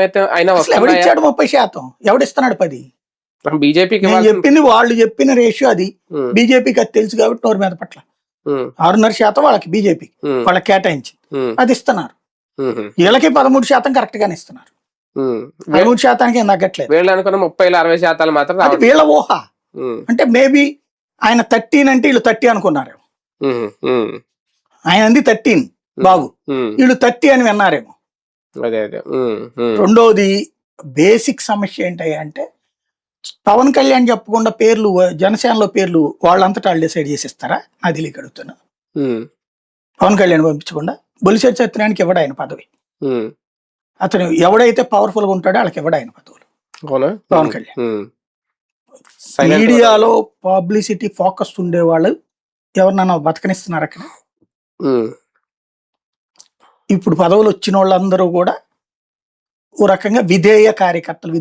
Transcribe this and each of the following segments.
అయితే అయినా అసలు ఎవడిచ్చాడు 30%? ఎవడిస్తున్నాడు 10? బీజేపీకి నేను చెప్పింది, వాళ్ళు చెప్పిన రేషియో అది. బీజేపీకి అది తెలుసు కాబట్టి నోరు మీద పట్ల 6.5% వాళ్ళకి బీజేపీ వాళ్ళకి కేటాయించింది, అది ఇస్తున్నారు. వీళ్ళకి 13% కరెక్ట్ గానే ఇస్తున్నారు. 13% ఏం తగ్గట్లేదు. వీళ్ళు అనుకున్న 30-60% మాత్రం అది వీళ్ళ ఊహ. అంటే మేబీ ఆయన 13 అంటే వీళ్ళు 30 అనుకున్నారేమో. ఆయన అంది 13 బాబు, వీళ్ళు 30 అని విన్నారేమో. రెండోది బేసిక్ సమస్య ఏంటయ్యా అంటే, పవన్ కళ్యాణ్ చెప్పకుండా పేర్లు జనసేనలో పేర్లు వాళ్ళంతటా వాళ్ళు డిసైడ్ చేసిస్తారా? అది తెలియక అడుగుతున్నా. పవన్ కళ్యాణ్ పంపించకుండా బొలిశెట్టి సత్యనారాయణకి ఇవ్వడు ఆయన పదవి. అతను ఎవడైతే పవర్ఫుల్ గా ఉంటాడో వాళ్ళకి ఇవ్వడు ఆయన పదవులు. పవన్ కళ్యాణ్ మీడియాలో పబ్లిసిటీ ఫోకస్ ఉండేవాళ్ళు ఎవరినన్నా బతకనిస్తున్నారు అక్కడ. ఇప్పుడు పదవులు వచ్చిన వాళ్ళందరూ కూడా ఓ రకంగా విధేయ కార్యకర్తలు,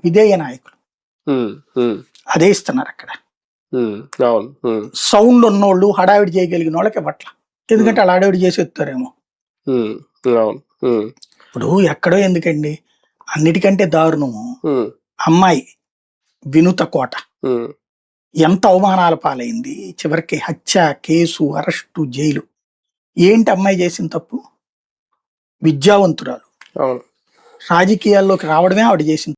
విధేయ నాయకులు, అదే ఇస్తున్నారు అక్కడ. సౌండ్ ఉన్నోళ్ళు, హడావిడి చేయగలిగిన వాళ్ళకి ఇవ్వట్ల, ఎందుకంటే వాళ్ళు హడావిడి చేసి ఎత్తారేమో. ఇప్పుడు ఎక్కడో ఎందుకండి, అన్నిటికంటే దారుణము అమ్మాయి వినుత కోట ఎంత అవమానాల పాలైంది. చివరికి హత్య కేసు, అరెస్టు, జైలు. ఏంటి అమ్మాయి చేసిన తప్పు? విద్యావంతురాలు, రాజకీయాల్లోకి రావడమే ఆవిడ చేసిన